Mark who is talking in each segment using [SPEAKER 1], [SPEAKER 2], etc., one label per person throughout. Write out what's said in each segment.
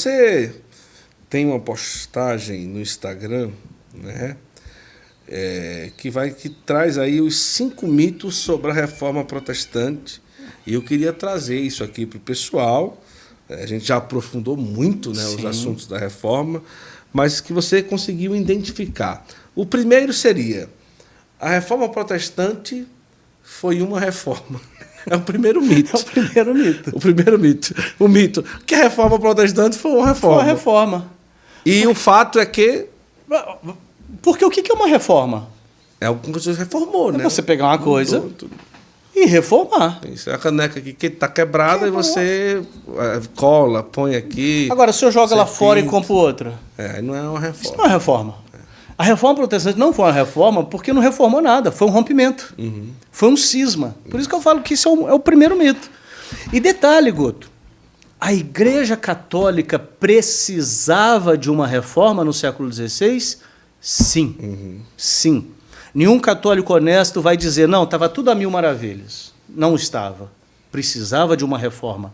[SPEAKER 1] você tem uma postagem no Instagram, né? Que traz aí os 5 mitos sobre a Reforma Protestante. E eu queria trazer isso aqui para o pessoal. A gente já aprofundou muito, né, os assuntos da Reforma, mas que você conseguiu identificar. O primeiro seria: a Reforma Protestante foi uma reforma. É o primeiro mito.
[SPEAKER 2] É o primeiro mito.
[SPEAKER 1] O primeiro mito. O mito que a Reforma Protestante foi uma reforma.
[SPEAKER 2] Foi uma reforma.
[SPEAKER 1] E o fato é que...
[SPEAKER 2] Porque o que é uma reforma?
[SPEAKER 1] É algo que você reformou, né?
[SPEAKER 2] Você pegar uma coisa e reformar.
[SPEAKER 1] Isso é a caneca aqui que está quebrada e você cola, põe aqui.
[SPEAKER 2] Agora, se eu jogo ela fora e compro outra?
[SPEAKER 1] Não é uma reforma.
[SPEAKER 2] Isso não é reforma. A Reforma Protestante não foi uma reforma porque não reformou nada, foi um rompimento. Foi um cisma. Por isso que eu falo que isso é o primeiro mito. E detalhe, Guto, a Igreja Católica precisava de uma reforma no século XVI? Sim. Sim. Nenhum católico honesto vai dizer, não, estava tudo a mil maravilhas. Não estava. Precisava de uma reforma.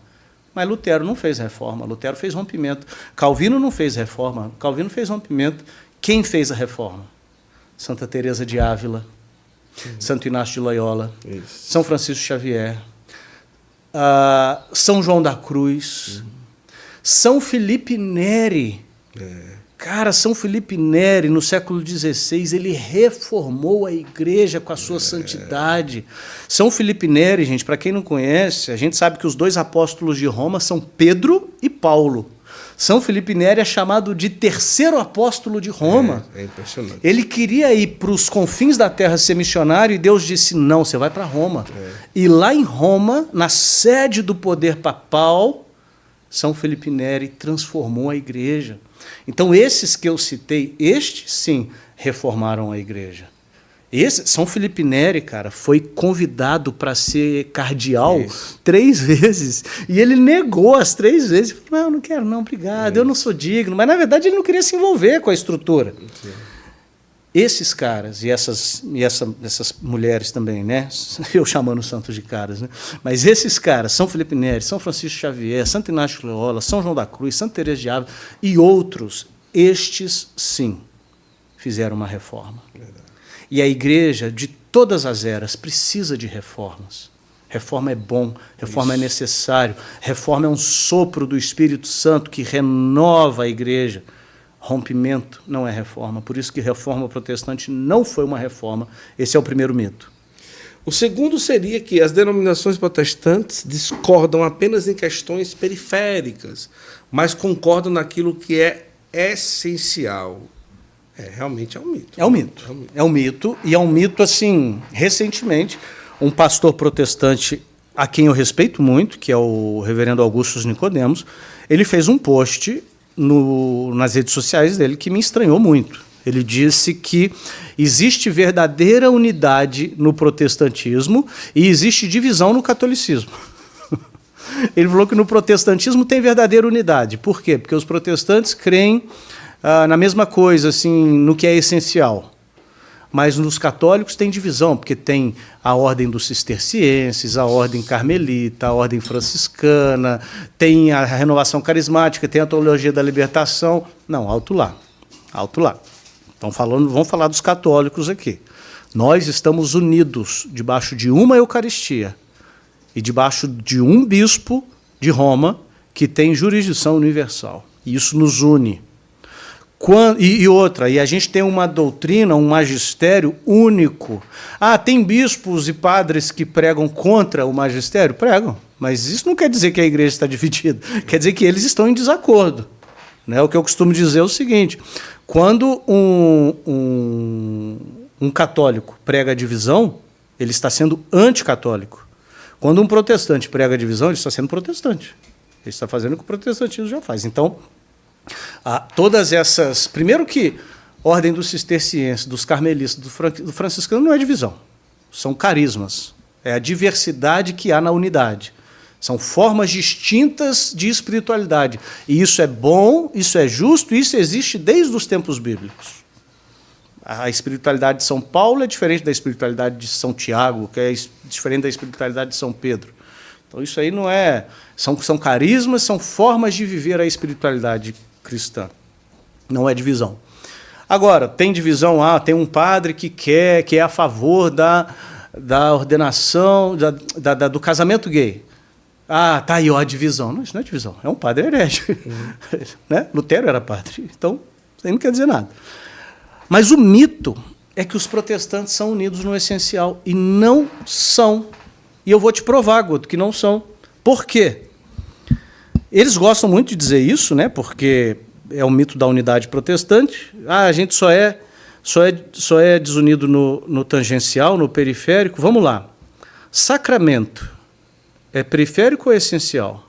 [SPEAKER 2] Mas Lutero não fez reforma, Lutero fez rompimento. Calvino não fez reforma, Calvino fez rompimento. Quem fez a reforma? Santa Teresa de Ávila, Santo Inácio de Loyola, São Francisco Xavier, São João da Cruz, São Felipe Neri. Cara, São Felipe Neri, no século XVI, ele reformou a igreja com a sua santidade. São Felipe Neri, gente, para quem não conhece, a gente sabe que os 2 apóstolos de Roma são Pedro e Paulo. São Felipe Neri é chamado de terceiro apóstolo de Roma.
[SPEAKER 1] É impressionante.
[SPEAKER 2] Ele queria ir para os confins da terra ser missionário e Deus disse, não, você vai para Roma. E lá em Roma, na sede do poder papal, São Felipe Neri transformou a igreja. Então, esses que eu citei, estes, sim, reformaram a igreja. São Felipe Neri, cara, foi convidado para ser cardeal 3 vezes. E ele negou as 3 vezes. Falou, não, não quero não, obrigado, eu não sou digno. Mas, na verdade, ele não queria se envolver com a estrutura. Esses caras e essas mulheres também, né? Eu chamando os santos de caras, né? Mas esses caras, São Felipe Neri, São Francisco Xavier, Santo Inácio de Loyola, São João da Cruz, Santa Teresa de Ávila e outros, estes, sim, fizeram uma reforma. E a igreja, de todas as eras, precisa de reformas. Reforma é bom, reforma é necessário, reforma é um sopro do Espírito Santo que renova a igreja. Rompimento não é reforma, por isso que reforma protestante não foi uma reforma. Esse é o primeiro mito.
[SPEAKER 1] O segundo seria que as denominações protestantes discordam apenas em questões periféricas, mas concordam naquilo que é essencial. Realmente é um mito.
[SPEAKER 2] É um mito. É um mito, e é um mito, assim, recentemente, um pastor protestante a quem eu respeito muito, que é o reverendo Augustus Nicodemos, ele fez um post nas redes sociais dele que me estranhou muito. Ele disse que existe verdadeira unidade no protestantismo e existe divisão no catolicismo. Ele falou que no protestantismo tem verdadeira unidade. Por quê? Porque os protestantes creem na mesma coisa, assim, no que é essencial. Mas nos católicos tem divisão, porque tem a ordem dos cistercienses, a ordem carmelita, a ordem franciscana, tem a renovação carismática, tem a teologia da libertação. Não, alto lá. Alto lá. Vamos falar dos católicos aqui. Nós estamos unidos debaixo de uma Eucaristia e debaixo de um bispo de Roma que tem jurisdição universal. E isso nos une. E a gente tem uma doutrina, um magistério único. Tem bispos e padres que pregam contra o magistério? Pregam, mas isso não quer dizer que a igreja está dividida, quer dizer que eles estão em desacordo. Né? O que eu costumo dizer é o seguinte, quando um católico prega a divisão, ele está sendo anticatólico. Quando um protestante prega a divisão, ele está sendo protestante. Ele está fazendo o que o protestantismo já faz. Então, todas essas... Primeiro que ordem dos cistercienses, dos carmelistas, do franciscano não é divisão. São carismas. É a diversidade que há na unidade. São formas distintas de espiritualidade. E isso é bom, isso é justo, e isso existe desde os tempos bíblicos. A espiritualidade de São Paulo é diferente da espiritualidade de São Tiago, que é diferente da espiritualidade de São Pedro. Então isso aí não é... São carismas, são formas de viver a espiritualidade cristã. Não é divisão. Agora, tem divisão, tem um padre que é a favor da ordenação, do casamento gay. Tá aí ó, a divisão. Não, isso não é divisão, é um padre herege. Né? Lutero era padre, então isso aí não quer dizer nada. Mas o mito é que os protestantes são unidos no essencial, e não são. E eu vou te provar, Guto, que não são. Por quê? Eles gostam muito de dizer isso, né? Porque é o mito da unidade protestante. A gente só é desunido no tangencial, no periférico. Vamos lá. Sacramento é periférico ou essencial?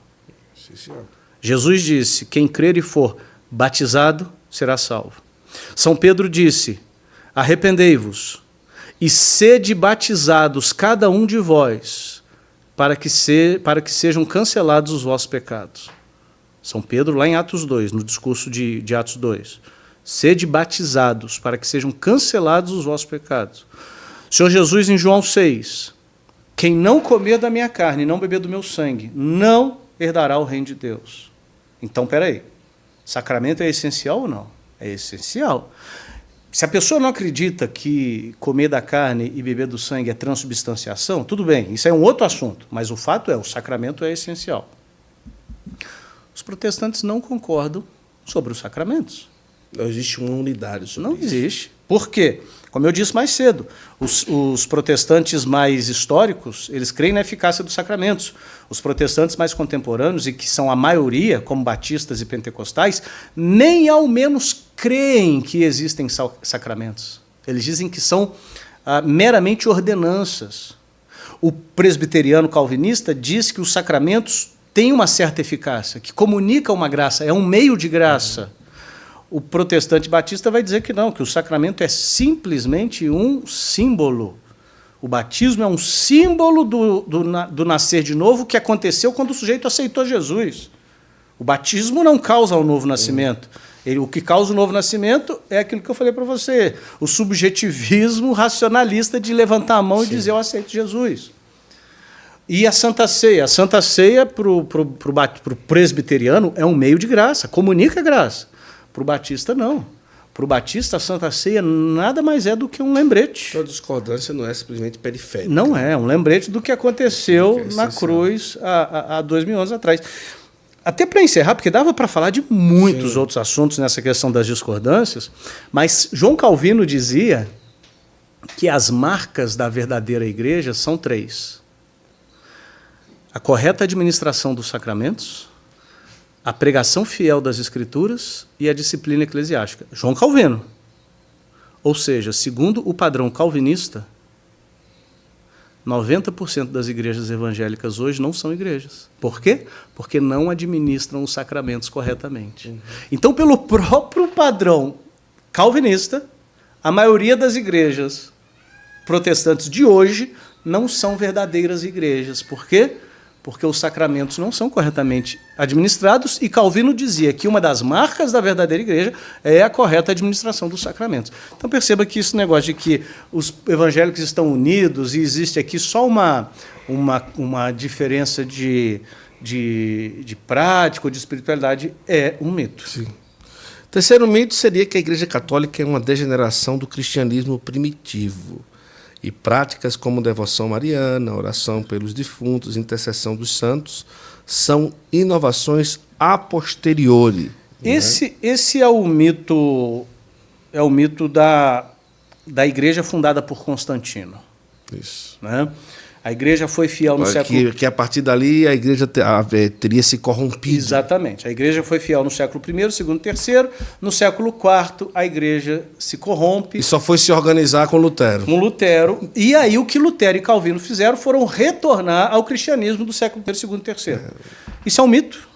[SPEAKER 1] Essencial.
[SPEAKER 2] Jesus disse: quem crer e for batizado será salvo. São Pedro disse: arrependei-vos e sede batizados cada um de vós, para que sejam cancelados os vossos pecados. São Pedro, lá em Atos 2, no discurso de Atos 2. Sede batizados, para que sejam cancelados os vossos pecados. O Senhor Jesus, em João 6, quem não comer da minha carne e não beber do meu sangue, não herdará o reino de Deus. Então, peraí, sacramento é essencial ou não? É essencial. Se a pessoa não acredita que comer da carne e beber do sangue é transubstanciação, tudo bem, isso é um outro assunto, mas o fato é, o sacramento é essencial. Os protestantes não concordam sobre os sacramentos.
[SPEAKER 1] Não existe uma unidade sobre
[SPEAKER 2] isso. Não existe. Por quê? Como eu disse mais cedo, os protestantes mais históricos, eles creem na eficácia dos sacramentos. Os protestantes mais contemporâneos, e que são a maioria, como batistas e pentecostais, nem ao menos creem que existem sacramentos. Eles dizem que são meramente ordenanças. O presbiteriano calvinista diz que os sacramentos têm uma certa eficácia, que comunicam uma graça, é um meio de graça. O protestante batista vai dizer que não, que o sacramento é simplesmente um símbolo. O batismo é um símbolo do nascer de novo que aconteceu quando o sujeito aceitou Jesus. O batismo não causa o novo nascimento. O que causa o novo nascimento é aquilo que eu falei para você, o subjetivismo racionalista de levantar a mão e dizer eu aceito Jesus. E a Santa Ceia? A Santa Ceia, para o presbiteriano, é um meio de graça, comunica a graça. Para o batista, não. Para o batista, a Santa Ceia nada mais é do que um lembrete.
[SPEAKER 1] Toda discordância não é simplesmente periférica.
[SPEAKER 2] Não é um lembrete do que aconteceu na cruz há 2000 anos atrás. Até para encerrar, porque dava para falar de muitos outros assuntos nessa questão das discordâncias, mas João Calvino dizia que as marcas da verdadeira igreja são 3. A correta administração dos sacramentos, a pregação fiel das Escrituras e a disciplina eclesiástica. João Calvino. Ou seja, segundo o padrão calvinista, 90% das igrejas evangélicas hoje não são igrejas. Por quê? Porque não administram os sacramentos corretamente. Então, pelo próprio padrão calvinista, a maioria das igrejas protestantes de hoje não são verdadeiras igrejas. Por quê? Porque os sacramentos não são corretamente administrados, e Calvino dizia que uma das marcas da verdadeira igreja é a correta administração dos sacramentos. Então perceba que esse negócio de que os evangélicos estão unidos e existe aqui só uma diferença de prática ou de espiritualidade é um mito.
[SPEAKER 1] Sim. Terceiro mito seria que a Igreja Católica é uma degeneração do cristianismo primitivo. E práticas como devoção mariana, oração pelos defuntos, intercessão dos santos, são inovações a posteriori.
[SPEAKER 2] Esse é o mito da igreja fundada por Constantino.
[SPEAKER 1] Isso.
[SPEAKER 2] Né? A igreja foi fiel no século...
[SPEAKER 1] Que a partir dali a igreja teria se corrompido.
[SPEAKER 2] Exatamente. A igreja foi fiel no século I, II, III. No século IV, a igreja se corrompe.
[SPEAKER 1] E só foi se organizar com Lutero.
[SPEAKER 2] Com Lutero. E aí o que Lutero e Calvino fizeram foram retornar ao cristianismo do século I, II, III. Isso é um mito.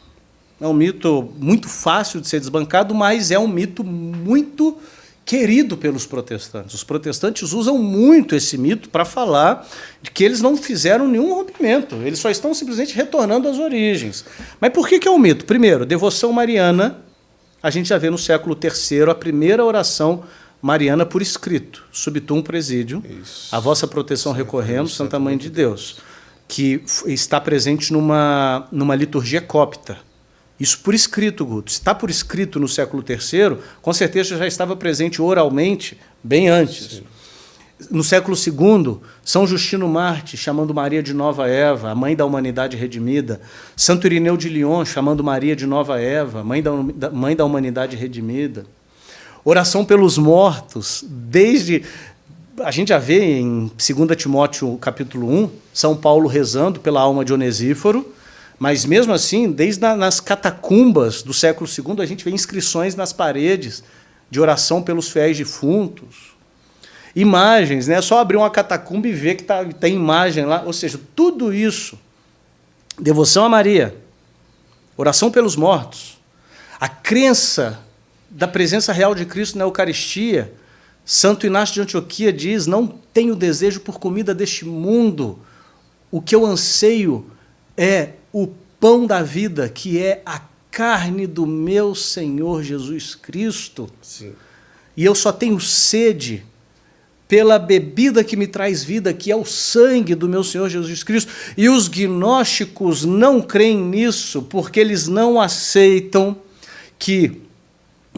[SPEAKER 2] É um mito muito fácil de ser desbancado, mas é um mito muito querido pelos protestantes. Os protestantes usam muito esse mito para falar de que eles não fizeram nenhum rompimento, eles só estão simplesmente retornando às origens. Mas por que é um mito? Primeiro, devoção mariana, a gente já vê no século III a primeira oração mariana por escrito, subtum presidium, a vossa proteção recorrendo, Santa Mãe de Deus. que está presente numa liturgia cópita. Isso por escrito, Guto. Se está por escrito no século III, com certeza já estava presente oralmente bem antes. Sim. No século II, São Justino Marte chamando Maria de Nova Eva, a mãe da humanidade redimida. Santo Irineu de Lyon chamando Maria de Nova Eva, mãe da humanidade redimida. Oração pelos mortos, desde... A gente já vê em 2 Timóteo capítulo 1, São Paulo rezando pela alma de Onesíforo, mas mesmo assim, desde nas catacumbas do século II, a gente vê inscrições nas paredes de oração pelos fiéis defuntos. Imagens, né? É só abrir uma catacumba e ver que tem imagem lá. Ou seja, tudo isso, devoção a Maria, oração pelos mortos, a crença da presença real de Cristo na Eucaristia. Santo Inácio de Antioquia diz, não tenho desejo por comida deste mundo, o que eu anseio é o pão da vida, que é a carne do meu Senhor Jesus Cristo.
[SPEAKER 1] Sim.
[SPEAKER 2] E eu só tenho sede pela bebida que me traz vida, que é o sangue do meu Senhor Jesus Cristo. E os gnósticos não creem nisso, porque eles não aceitam que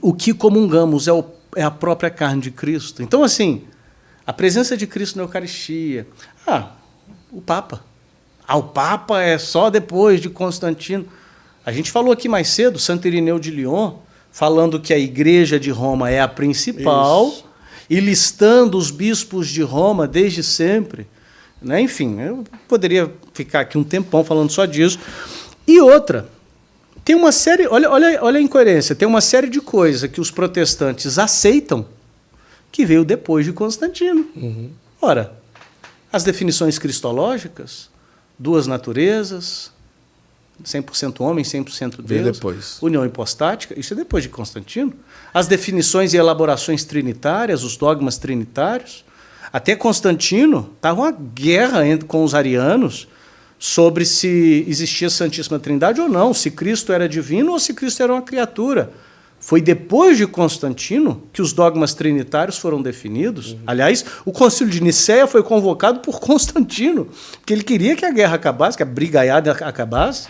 [SPEAKER 2] o que comungamos é a própria carne de Cristo. Então, assim, a presença de Cristo na Eucaristia. O Papa. O Papa é só depois de Constantino. A gente falou aqui mais cedo, Santo Irineu de Lyon, falando que a Igreja de Roma é a principal, isso, e listando os bispos de Roma desde sempre. Né? Enfim, eu poderia ficar aqui um tempão falando só disso. E outra, tem uma série, olha a incoerência, tem uma série de coisas que os protestantes aceitam que veio depois de Constantino.
[SPEAKER 1] Uhum.
[SPEAKER 2] Ora, as definições cristológicas, duas naturezas, 100% homem, 100% Deus,
[SPEAKER 1] depois.
[SPEAKER 2] União hipostática, isso é depois de Constantino. As definições e elaborações trinitárias, os dogmas trinitários. Até Constantino estava uma guerra com os arianos sobre se existia Santíssima Trindade ou não, se Cristo era divino ou se Cristo era uma criatura. Foi depois de Constantino que os dogmas trinitários foram definidos. Uhum. Aliás, o Concílio de Nicéia foi convocado por Constantino, porque ele queria que a guerra acabasse, que a brigaiada acabasse.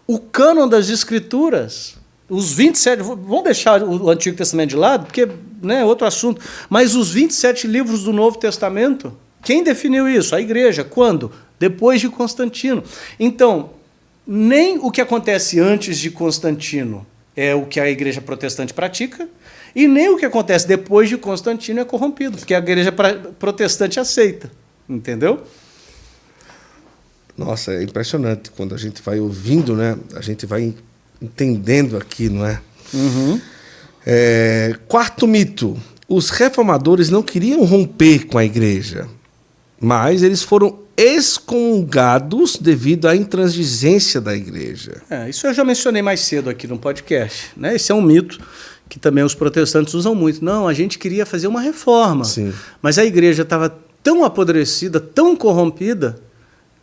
[SPEAKER 2] O cânon das Escrituras, os 27... Vamos deixar o Antigo Testamento de lado, porque é outro assunto, mas os 27 livros do Novo Testamento, quem definiu isso? A Igreja. Quando? Depois de Constantino. Então, nem o que acontece antes de Constantino é o que a Igreja protestante pratica, e nem o que acontece depois de Constantino é corrompido, porque a Igreja protestante aceita. Entendeu?
[SPEAKER 1] Nossa, é impressionante. Quando a gente vai ouvindo, né, a gente vai entendendo aqui, não é?
[SPEAKER 2] Uhum.
[SPEAKER 1] Quarto mito. Os reformadores não queriam romper com a Igreja, mas eles foram excomungados devido à intransigência da Igreja.
[SPEAKER 2] Isso eu já mencionei mais cedo aqui no podcast. Né? Esse é um mito que também os protestantes usam muito. Não, a gente queria fazer uma reforma,
[SPEAKER 1] sim,
[SPEAKER 2] mas a Igreja estava tão apodrecida, tão corrompida,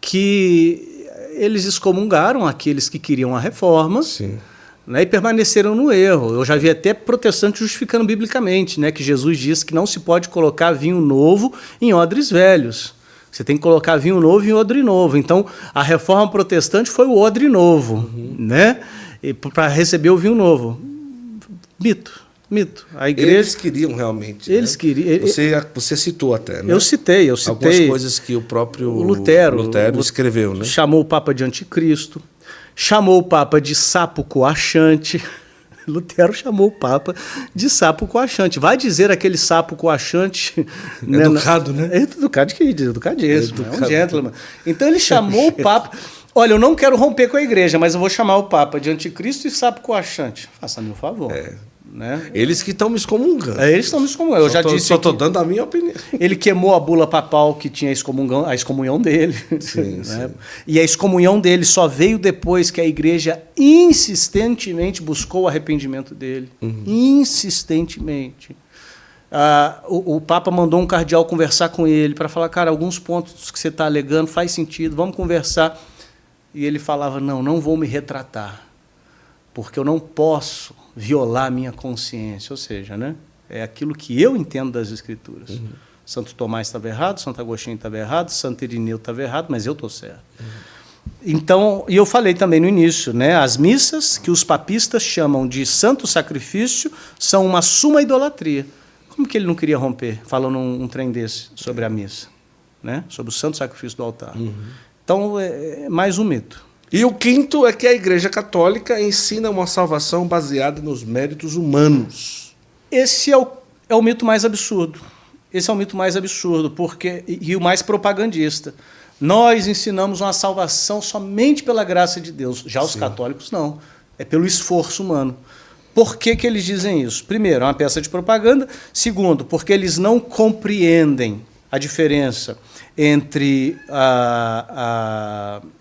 [SPEAKER 2] que eles excomungaram aqueles que queriam a reforma,
[SPEAKER 1] sim,
[SPEAKER 2] né, e permaneceram no erro. Eu já vi até protestantes justificando biblicamente, né, que Jesus disse que não se pode colocar vinho novo em odres velhos. Você tem que colocar vinho novo em odre novo. Então, a reforma protestante foi o odre novo,
[SPEAKER 1] uhum,
[SPEAKER 2] né, para receber o vinho novo. Mito. A Igreja...
[SPEAKER 1] Eles queriam realmente.
[SPEAKER 2] Eles, né, queriam.
[SPEAKER 1] Você citou até, né?
[SPEAKER 2] Eu citei.
[SPEAKER 1] Algumas coisas que o próprio Lutero escreveu, né?
[SPEAKER 2] Chamou o Papa de anticristo, chamou o Papa de sapo coaxante. Lutero chamou o Papa de sapo coaxante. Vai dizer aquele sapo coaxante...
[SPEAKER 1] Educado, né?
[SPEAKER 2] Educadíssimo, é um gentleman. Então ele chamou o Papa... Olha, eu não quero romper com a Igreja, mas eu vou chamar o Papa de anticristo e sapo coaxante. Faça-me um favor. Né?
[SPEAKER 1] Eles que estão me excomungando.
[SPEAKER 2] Eles estão me excomungando. Eu já disse.
[SPEAKER 1] Só estou dando a minha opinião.
[SPEAKER 2] Ele queimou a bula papal que tinha a excomunhão dele.
[SPEAKER 1] Sim,
[SPEAKER 2] né?
[SPEAKER 1] sim.
[SPEAKER 2] E a excomunhão dele só veio depois que a Igreja insistentemente buscou o arrependimento dele.
[SPEAKER 1] Uhum.
[SPEAKER 2] Insistentemente. O Papa mandou um cardeal conversar com ele para falar, cara, alguns pontos que você está alegando faz sentido, vamos conversar. E ele falava, não vou me retratar, porque eu não posso violar a minha consciência. Ou seja, né, é aquilo que eu entendo das Escrituras.
[SPEAKER 1] Uhum.
[SPEAKER 2] Santo Tomás estava errado, Santo Agostinho estava errado, Santo Irineu estava errado, mas eu estou certo. Então, e eu falei também no início, né, as missas que os papistas chamam de santo sacrifício são uma suma idolatria. Como que ele não queria romper, falando um trem desse sobre a missa, né, sobre o santo sacrifício do altar? Então, é mais um mito.
[SPEAKER 1] E o quinto é que a Igreja Católica ensina uma salvação baseada nos méritos humanos.
[SPEAKER 2] Esse é o mito mais absurdo. Esse é o mito mais absurdo e o mais propagandista. Nós ensinamos uma salvação somente pela graça de Deus. Já os católicos não. É pelo esforço humano. Por que que eles dizem isso? Primeiro, é uma peça de propaganda. Segundo, porque eles não compreendem a diferença entre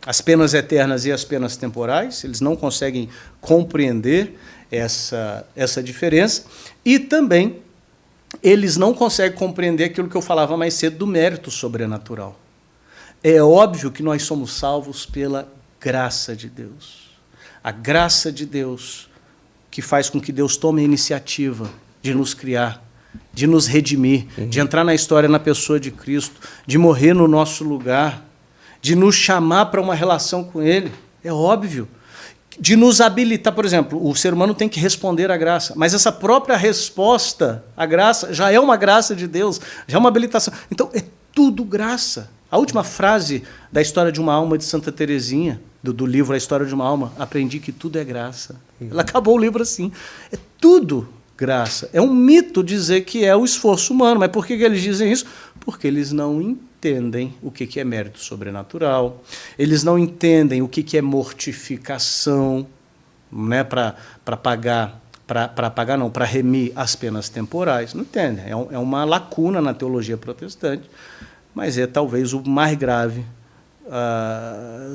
[SPEAKER 2] as penas eternas e as penas temporais. Eles não conseguem compreender essa diferença. E também eles não conseguem compreender aquilo que eu falava mais cedo do mérito sobrenatural. É óbvio que nós somos salvos pela graça de Deus. A graça de Deus que faz com que Deus tome a iniciativa de nos criar, de nos redimir, de entrar na história na pessoa de Cristo, de morrer no nosso lugar, de nos chamar para uma relação com Ele. É óbvio. De nos habilitar, por exemplo, o ser humano tem que responder à graça, mas essa própria resposta à graça já é uma graça de Deus, já é uma habilitação. Então, é tudo graça. A última frase da História de uma Alma de Santa Teresinha, do livro A História de uma Alma, aprendi que tudo é graça. Ela acabou o livro assim. É tudo graça. É um mito dizer que é o esforço humano. Mas por que eles dizem isso? Porque eles não entendem o que é mérito sobrenatural, eles não entendem o que é mortificação, né, para remir as penas temporais. Não entendem. É uma lacuna na teologia protestante, mas é talvez o mais grave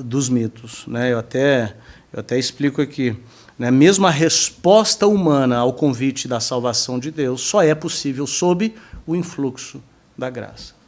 [SPEAKER 2] dos mitos, né? Eu até explico aqui, né? Mesmo a resposta humana ao convite da salvação de Deus só é possível sob o influxo da graça.